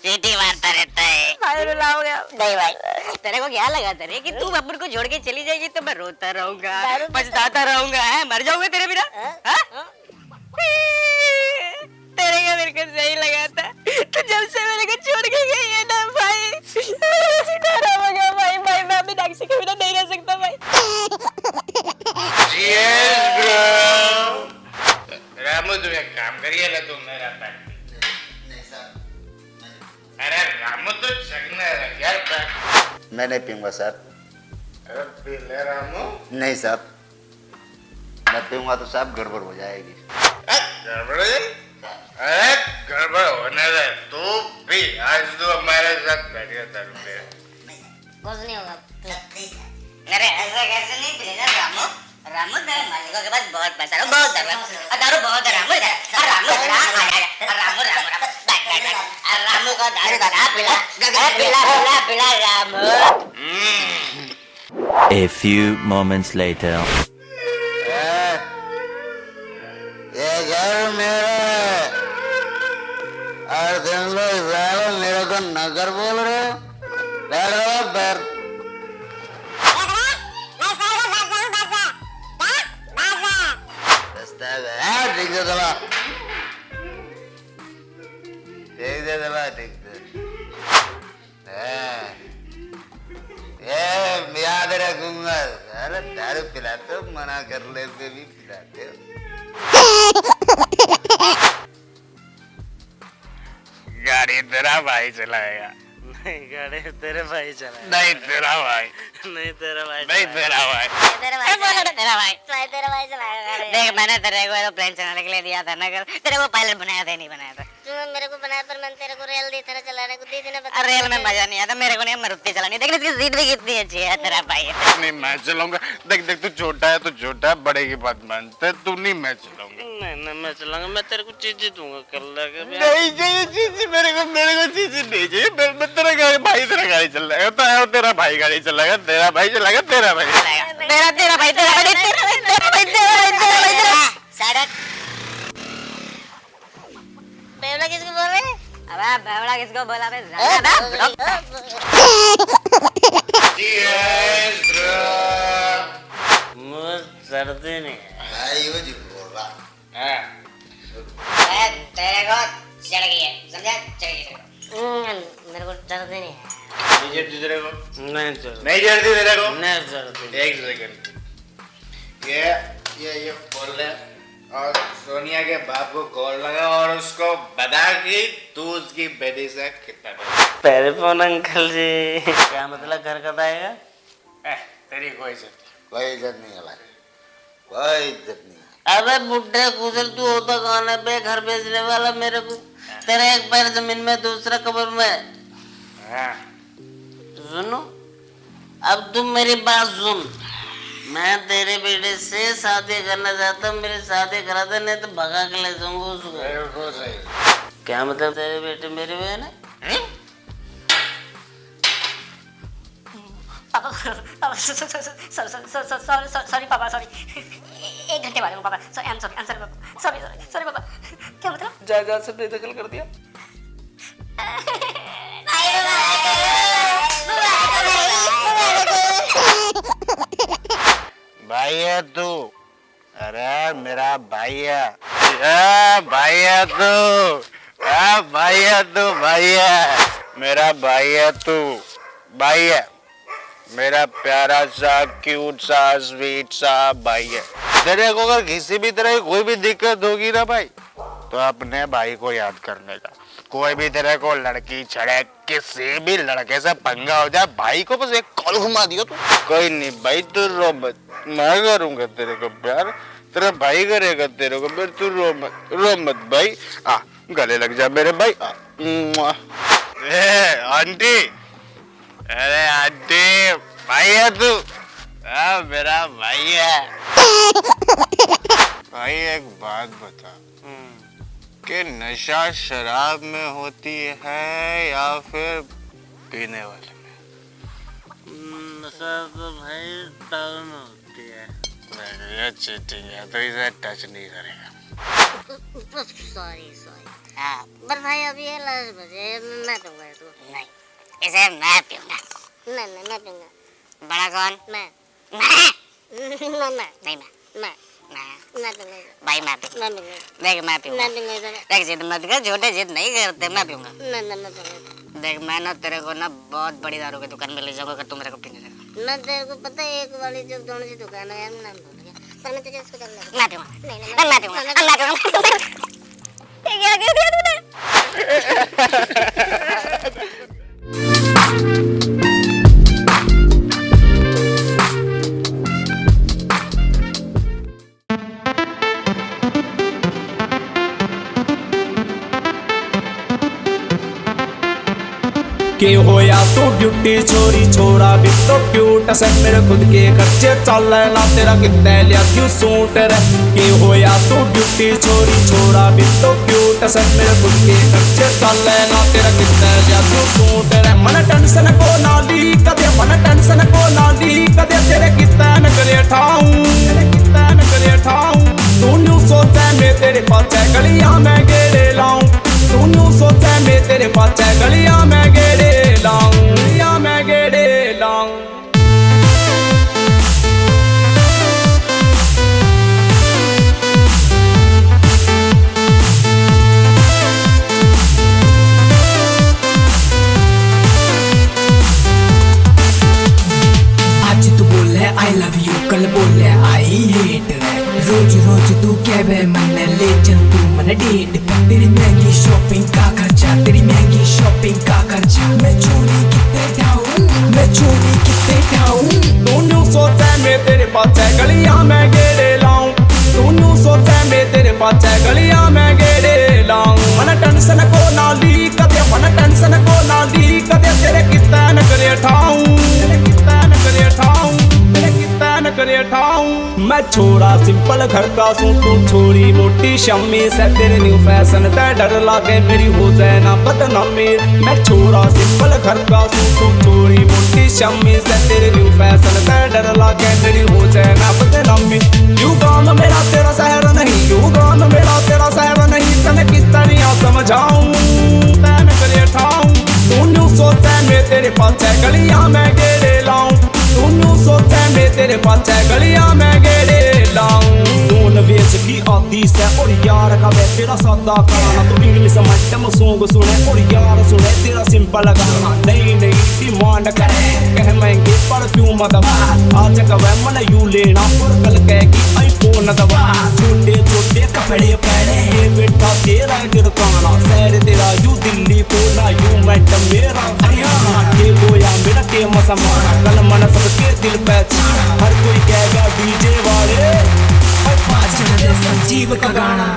सीटी मारता रहता है। भाई रुला हो गया। नहीं भाई, तेरे को क्या लगा तेरे कि तू अपन को छोड़ के चली जाएगी तो मैं रोता रहूंगा, पछताता रहूंगा, है मर जाऊंगा तेरे बिना? तेरे का मेरे को सही लगा था, तो जब से मेरे को छोड़ के गई है ना भाई, डरा हो गया भाई। भाई मैं अभी मीनाक्षी के बिना नहीं रह सकता भाई। रामू तुम एक काम करिए ना, तुम मेरा पैक। अरे रामू तो जगना है यार पैक। मैं नहीं पीऊंगा सर। अरे पी ले रामू। नहीं साहब, मैं पीऊंगा तो साहब गड़बड़ हो जाएगी। गड़बड़? अरे गड़बड़ होने दे, तू भी आज तो हमारे साथ बैठिए दारू पे। कुछ नहीं होगा। अरे ऐसा कैसे नहीं पिलेगा रामू? रामू तेरे मालिकों के पास बहुत पैसा है, बहुत दारू बहुत है रामू। इधर रामू रामू का दारू का पिला पिला Ramu. A few moments later. ये घर मेरा है और तुम लोग सालों मेरे को नगर बोल रहे हो। बैठो बैठ। ठीक से चला, ठीक से चला, ठीक से। याद रखूंगा। अरे दारू पिलाते हो, मना कर लेते भी पिलाते हो। गाड़ी तेरा भाई चलाएगा। नहीं गाड़ी तेरे भाई चलाएगा। नहीं तेरा भाई। नहीं तेरा भाई। नहीं तेरा भाई। तेरा भाई चलाएगा। देख मैंने तेरे को एरोप्लेन चलाने के लिए दिया था ना, तेरे को पायलट बनाया था नहीं बनाया था? मेरे को बनाया, पर मैंने तेरे को रेल दी तरह चलाने को दी थी ना। रेल में मजा नहीं आता मेरे को, नहीं मारुति चलानी। देख इसकी सीट भी कितनी अच्छी है। तेरा भाई नहीं मैं चलाऊंगा। देख देख तू छोटा है तो छोटा है, बड़े की बात मानते तू। नहीं मैं चलाऊंगा। नहीं मैं चलाऊंगा। मैं तेरे को चीज़ दूंगा कल लगे। नहीं चाहिए चीज़, मेरे को चीज़ नहीं चाहिए। मैं तेरा गाड़ी भाई तेरा गाड़ी चलाएगा तो तेरा भाई गाड़ी चलाएगा, तेरा भाई चलाएगा, तेरा भाई तेरा भाई सड़क बेवड़ा किसको बोल रहे हैं? अबे बेवड़ा किसको बोला बे? मुझे सर्दी नहीं भाई वो जी बोल रहा। तेरे को चढ़ गई है, समझा? चढ़ गई मेरे को सर्दी नहीं है। नहीं जल्दी तेरे को। नहीं चल। नहीं जल्दी तेरे को। नहीं चलती। एक सेकंड। ये खोल ले और सोनिया के बाप को कॉल लगा और उसको बता कि तू उसकी बेटी से कितना पहले फोन अंकल जी। क्या मतलब घर कब आएगा? तेरी कोई इज्जत नहीं है, कोई इज्जत नहीं है। अबे बुढ़े कुचल तू होता कौन है बे घर बेचने वाला मेरे को? तेरा एक पैर जमीन में दूसरा कब्र में। सुनो अब तुम मेरी बात सुन। मैं तेरे बेटे से शादी करना चाहता हूँ, मेरी शादी करा दे नहीं तो भगा के ले जाऊंगा उसको। क्या मतलब तेरे बेटे मेरी बहन है? पापा सॉरी पापा सॉरी। 1 घंटे बाद पापा sorry, I am sorry sorry पापा। क्या मतलब? जायदाद से बेदखल कर दिया। भाई है तू। अरे मेरा भाई है। भाई है तू। भाई है तू। भाई है मेरा भाई है तू। भाई है मेरा प्यारा सा क्यूट सा स्वीट सा भाई है। तेरे को अगर किसी भी तरह की कोई भी दिक्कत होगी ना भाई, तो अपने भाई को याद करने का। कोई भी तेरे को लड़की छड़े, किसी भी लड़के से पंगा हो जाए, भाई को बस एक कॉल घुमा दियो तू। कोई नहीं भाई, तू रो मत, मैं करूंगा तेरे को प्यार, तेरा भाई करेगा तेरे को प्यार, तू रो मत भाई। आ गले लग जा मेरे भाई। आंटी, अरे आंटी, भाई है तू? मेरा भाई है। भाई एक बात बता कि नशा शराब में होती है या फिर पीने वाले में? नशा तो भाई दारू में होती है। ये चीटिंग है, तो इसे टच नहीं करेगा। सॉरी हाँ, पर भाई अभी ये लास्ट बजे मैं पीऊंगा। तू नहीं, इसे मैं पीऊंगा। नहीं मैं पीऊंगा। बड़ा कौन? मैं नहीं मैं पीऊंगा भाई, मैं पीऊंगा। देख मैं पीऊंगा। देख जिद मत कर, छोटे जिद नहीं करते, मैं पीऊंगा। देख मैं ना तेरे को ना बहुत बड़ी दारू की दुकान में ले जाऊंगा अगर तू मेरे को पीने देगा। मैं तेरे को पता है एक वाली जो दोनों सी दुकान है, नाम भूल गया, पर मैं तुझे उसको दे। मैं पीऊंगा। मैं पीऊंगा। क्या कह दिया तूने? के होया तू ब्यूटी छोरी छोरा भी तो क्यूट से मेरे खुद के खर्चे चल ना तेरा कितना लिया क्यों सूट रे। के होया तू ब्यूटी छोरी छोरा भी तो क्यूट से मेरे खुद के खर्चे चल ना तेरा कितना लिया क्यों सूट रे। मन टेंशन को ना ली कदे, मन टेंशन को ना ली कदे, तेरे कितना न करे ठाऊं, तेरे कितना न करे ठाऊं। तू न्यू सोचे मैं तेरे पास गलियां में गेड़े लाऊं, तू न्यू सोचे मैं तेरे पास गलियां में गेड़े लाऊं, गलियां में गेड़े लाऊं। आज तू बोले आई लव यू, कल बोले आई हेट रे। रोज रोज तू कह बे मन ले चल तू मन डेट पे। तेरी महंगी शॉपिंग का खर्चा, तेरी महंगी शॉपिंग का खर्चा। मैं चोरी कितने ठाऊं, मैं चोरी कितने ठाऊं। तू न्यू सोचे मैं तेरे पास गलियां में गेड़े लाऊं, तू न्यू सोचे मैं तेरे पास गलियां में गेड़े लाऊं। मन टेंशन को ना ली कदे, मन टेंशन को ना ली कदे, तेरे कितना न करे ठाऊं, तेरे कितना न करे ठाऊं, तेरे कितना न करे ठाऊं। मैं छोरा सिंपल घर का सूं, तू छोरी मोटी शम्मी से, तेरे न्यू फैशन ते डर लागे मेरी हो जाए ना बदनामी। मैं छोरा सिंपल घर का सूं, तू छोरी मोटी शम्मी से, तेरे न्यू फैशन ते डर लागे मेरी हो जाए ना बदनामी। यू गाँव मेरा तेरा शहर नहीं, यू गाँव मेरा तेरा शहर नहीं, तने किस तरह समझाऊं, तैन करे ठाऊं। तू न्यू सोचे मैं तेरे पास गलियां में गेड़े लाऊं, तू न्यू सोचे मैं तेरे पास गलियां में गेड़े लाऊं। दोन वेच की आदि से और यार का वे तेरा सादा गाना, तू इंग्लिश मैडम सॉन्ग सुने और यार सुने तेरा सिंपल गाना। नहीं नहीं डिमांड करे कह महंगे परफ्यूम दबा, आज कवे मन यू लेना और कल कहेगी आईफोन दबा। छोटे छोटे कपड़े पहने ये बेटा तेरा गिरकाना, शहर तेरा you Delhi Cola you madam मेरा हरियाणा। के गोया मेरा के मसमाना, कल मन सबके दिल पे हर कोई कहेगा डीजे वाले संजीव का गाना।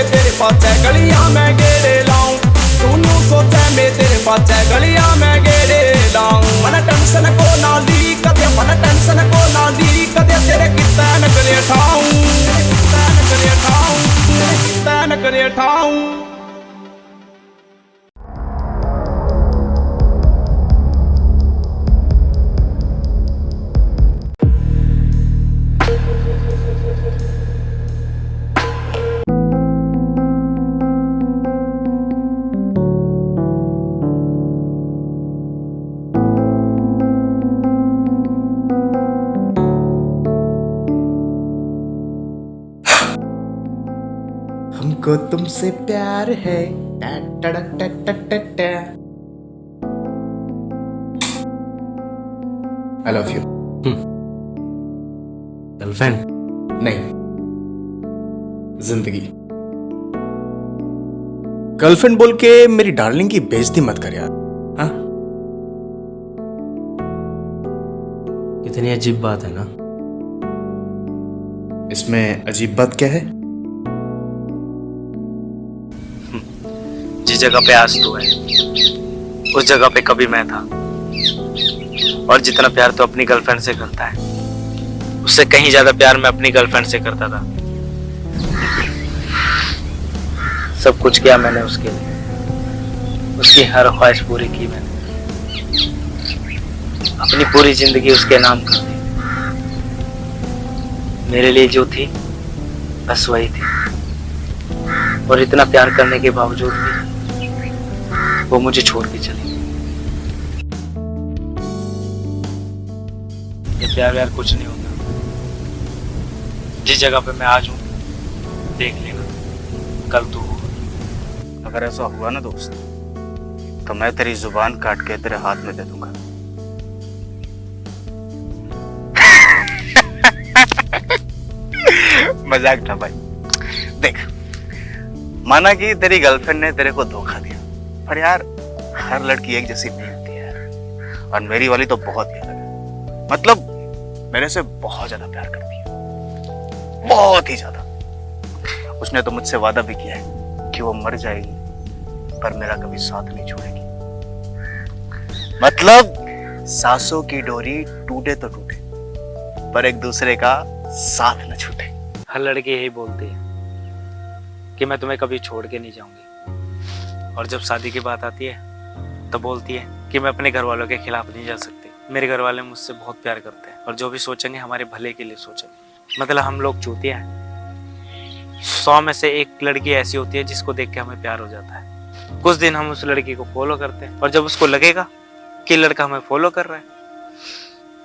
तेरे पास गलियां में गेड़े लाऊं, तू न्यू सोचे मैं तेरे पास गलियां में गेड़े लाऊं। मन टेंशन को ना ली कदे, मन टेंशन को ना ली कदे, तेरे कितना न करे ठाऊं, तेरे कितना न करे ठाऊं, तेरे कितना न करे ठाऊं। हमको तुमसे प्यार है। I love you. गर्लफ्रेंड नहीं, जिंदगी। गर्लफ्रेंड बोल के मेरी डार्लिंग की बेइज्जती मत कर यार। हाँ, कितनी अजीब बात है ना। इसमें अजीब बात क्या है? जिस जगह पे आज तू है उस जगह पे कभी मैं था। और जितना प्यार तू अपनी गर्लफ्रेंड से करता है उससे कहीं ज्यादा प्यार मैं अपनी गर्लफ्रेंड से करता था। सब कुछ किया मैंने उसके लिए, उसकी हर ख्वाहिश पूरी की मैंने, अपनी पूरी जिंदगी उसके नाम कर दी। मेरे लिए जो थी बस वही थी। और इतना प्यार करने के बावजूद भी वो मुझे छोड़ के चली। ये प्यार व्यार कुछ नहीं होता। जिस जगह पे मैं आज हूँ देख लेना, कल तू होगा। अगर ऐसा हुआ ना दोस्त, तो मैं तेरी जुबान काट के तेरे हाथ में दे दूंगा। मजाक था भाई। देख, माना कि तेरी गर्लफ्रेंड ने तेरे को धोखा दिया, पर यार हर लड़की एक जैसी नहीं होती है। और मेरी वाली तो बहुत ही अलग है। मतलब मेरे से बहुत ज्यादा प्यार करती है, बहुत ही ज्यादा। उसने तो मुझसे वादा भी किया है कि वो मर जाएगी पर मेरा कभी साथ नहीं छोड़ेगी। मतलब सांसों की डोरी टूटे तो टूटे पर एक दूसरे का साथ न छूटे। हर लड़की यही बोलती है कि मैं तुम्हें कभी छोड़ के नहीं जाऊंगी, और जब शादी की बात आती है तो बोलती है कि मैं अपने घर वालों के खिलाफ नहीं जा सकती। मेरे घर वाले मुझसे बहुत प्यार करते हैं और जो भी सोचेंगे हमारे भले के लिए सोचेंगे। मतलब हम लोग चूतिया हैं। 100 में से एक लड़की ऐसी होती है जिसको देख के हमें प्यार हो जाता है। कुछ दिन हम उस लड़की को फॉलो करते हैं और जब उसको लगेगा कि लड़का हमें फॉलो कर रहा है,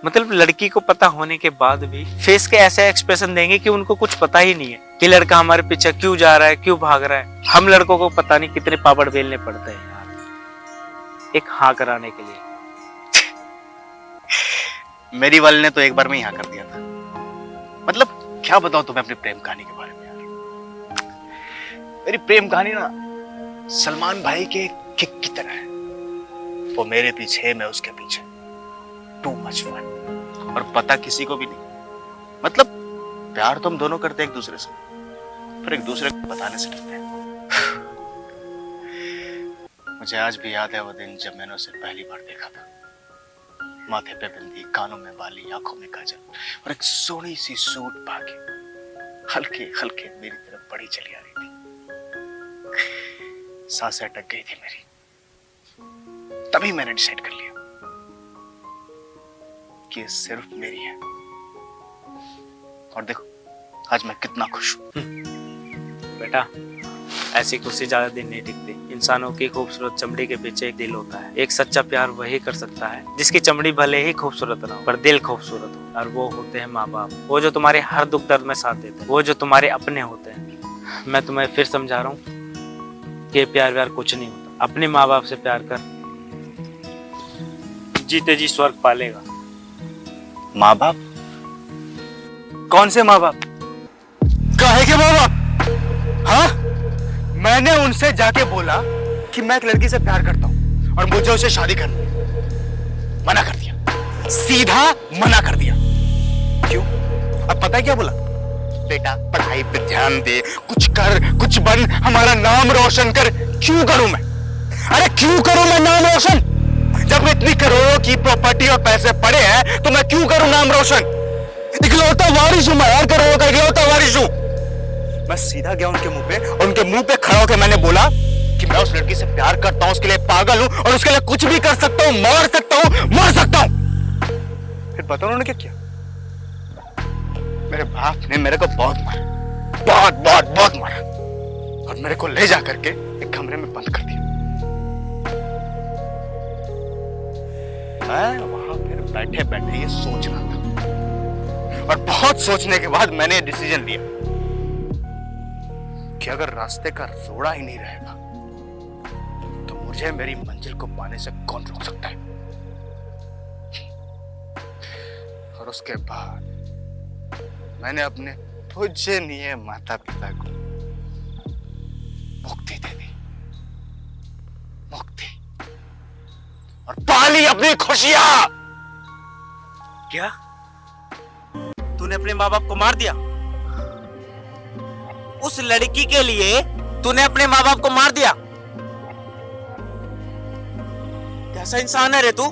मतलब लड़की को पता होने के बाद भी फेस के ऐसे एक्सप्रेशन देंगे कि उनको कुछ पता ही नहीं है कि लड़का हमारे पीछे क्यों जा रहा है, क्यों भाग रहा है। हम लड़कों को पता नहीं कितने पापड़ बेलने पड़ते हैं यार एक हाँ कराने के लिए। मेरी वाली ने तो एक बार में ही हाँ कर दिया था। मतलब क्या बताऊं तुम्हें अपनी प्रेम कहानी के बारे में यार। मेरी प्रेम कहानी ना सलमान भाई के किक की तरह है। वो मेरे पीछे, मैं उसके पीछे। Too much fun. और पता किसी को भी नहीं। मतलब प्यार तो हम दोनों करते हैं एक दूसरे से, पर एक दूसरे को बताने से डरते हैं। मुझे आज भी याद है वो दिन जब मैंने उसे पहली बार देखा था। माथे पे बिंदी, कानों में बाली, आंखों में काजल और एक सोनी सी सूट पाके हल्के हल्के मेरी तरफ बढ़ी चली आ रही थी। सांसें अटक गई थी मेरी। तभी मैंने डिसाइड कर लिया कि ये सिर्फ मेरी है। और देखो आज मैं कितना खुश हूं। बेटा ऐसी खुशी ज्यादा दिन नहीं टिकती। इंसानों की खूबसूरत चमड़ी के पीछे एक दिल होता है। एक सच्चा प्यार वही कर सकता है जिसकी चमड़ी भले ही खूबसूरत ना हो पर दिल खूबसूरत हो। और वो होते हैं माँ बाप। वो जो तुम्हारे हर दुख दर्द में साथ देते हैं, वो जो तुम्हारे अपने होते हैं। मैं तुम्हें फिर समझा रहा हूँ कि प्यार व्यार कुछ नहीं होता। अपने माँ बाप से प्यार कर, जीते जी स्वर्ग पालेगा। माँ बाप? कौन से माँ बाप? काहे के माँ बाप? हाँ, मैंने उनसे जाके बोला कि मैं एक लड़की से प्यार करता हूं और मुझे उसे शादी करनी है। मना कर दिया, सीधा मना कर दिया। क्यों? अब पता है क्या बोला? बेटा पढ़ाई पे ध्यान दे, कुछ कर, कुछ बन, हमारा नाम रोशन कर। क्यों करूं मैं? अरे क्यों करूं मैं नाम रोशन? जब इतनी करोड़ों की प्रॉपर्टी और पैसे पड़े हैं तो मैं क्यों करूं नाम रोशन? इकलौता वारिस हूं मैं यार, करोड़ों का इकलौता वारिस हूं। मैं सीधा गया उनके मुंह पे और उनके मुंह पे खड़ा होकर मैंने बोला कि मैं उस लड़की से प्यार करता हूं, उसके लिए पागल हूं और उसके लिए कुछ भी कर सकता हूं, मार सकता हूं, मर सकता हूं। फिर पता उन्होंने क्या किया? मेरे बाप ने मेरे को बहुत मारा, बहुत बहुत बहुत मारा और मेरे को ले जा करके एक कमरे में बंद कर दिया। मैं वहां फिर बैठे बैठे ये सोच रहा था और बहुत सोचने के बाद मैंने डिसीजन लिया कि अगर रास्ते का रोड़ा ही नहीं रहेगा तुझे मेरी मंजिल को पाने से कौन रोक सकता है? और उसके बाद मैंने अपने पूजनीय माता पिता को मुक्ति दे दी, मुक्ति, और पाली अपनी खुशियां। क्या तूने अपने माँ बाप को मार दिया? उस लड़की के लिए तूने अपने माँ बाप को मार दिया? कैसा इंसान है रे तू?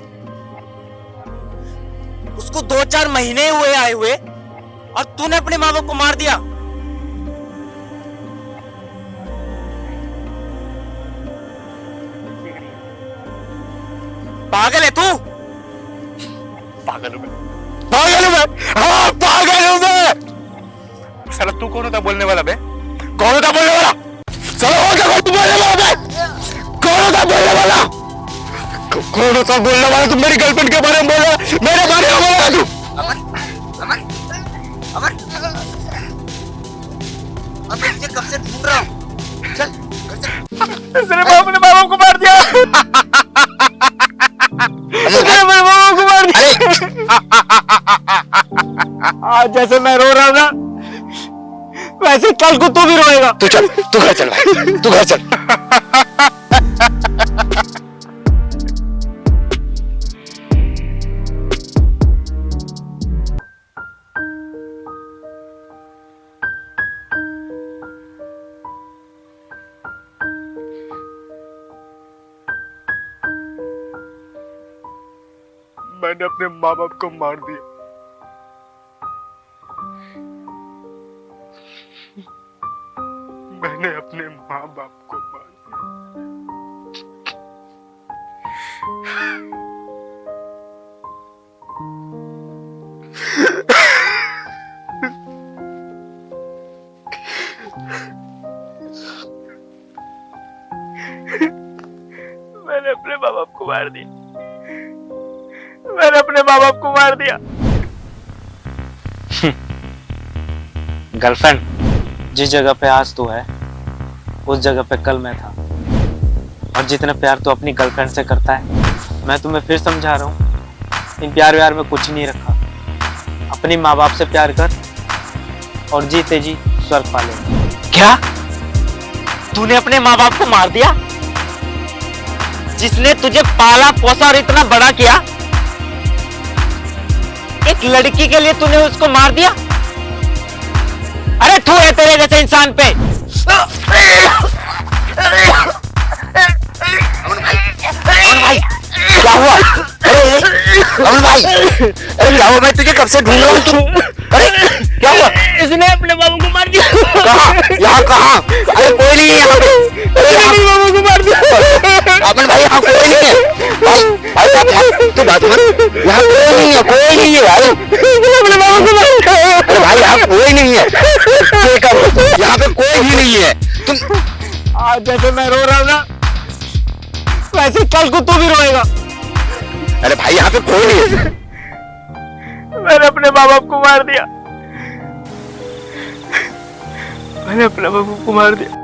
उसको 2-4 महीने हुए आए हुए और तूने अपने माँ बाप को मार दिया। पागल है तू? पागल हूं मैं, पागल हूं मैं, हाँ पागल हूं मैं। साला तू कौन होता बोलने वाला बे? कौन होता बोलने वाला? साला कौन बोलने वाला बे? कौन होता बोलने वाला? कौन होता बोलने वाला? तू मेरी गर्लफ्रेंड के बारे में बोल रहा, मेरे बारे में बोल रहा तू? अमर, अमर, मैं तुझे कब से ढूंढ रहा हूँ। चल, इसने अपने माँ बाप को मार दिया। मेरे माँ बाप को मार दिया। आज जैसे मैं रो रहा हूँ ना, वैसे कल को तू भी रोएगा। तू चल, तू घर चल भाई, तू घर चल। मैंने अपने माँ बाप को मार दिया। मैंने अपने माँ बाप को मार मैंने अपने माँ बाप को मार दिया। मैंने अपने माँ बाप को मार दिया। गर्लफ्रेंड, जिस जगह पे आज तू है उस जगह पे कल मैं था। और जितना प्यार तू अपनी गर्लफ्रेंड से करता है, मैं तुम्हें फिर समझा रहा हूँ, इन प्यार व्यार में कुछ नहीं रखा। अपनी माँ बाप से प्यार कर और जीते जी स्वर्ग पा ले। क्या तूने अपने माँ बाप को मार दिया? जिसने तुझे पाला पोसा और इतना बड़ा किया, एक लड़की के लिए तूने उसको मार दिया? अरे तू है तेरे जैसे इंसान पे। अमन भाई, क्या हुआ? अमन भाई, अरे क्या हुआ? मैं तुझे कब से ढूंढ रहा हूँ। अरे क्या हुआ? इसने अपने बाबू को मार दिया। कहाँ? यहाँ कहाँ? अरे कोई नहीं है यहाँ पे। अपने बाबू को मार दिया। अमन भाई, यहाँ कोई नहीं है। भाई तू बात मत, यहाँ कोई नहीं है, कोई नहीं है भाई। अपने बाबू को मार दिया। अरे भाई यहाँ कोई नहीं है, यहाँ पे कोई भी नहीं है। तुम आज जैसे मैं रो रहा हूँ ना, वैसे कल को तू भी रोएगा। अरे भाई यहाँ पे कोई नहीं है। मैंने अपने माँ बाप को मार दिया। मैंने अपने बाबू को मार दिया।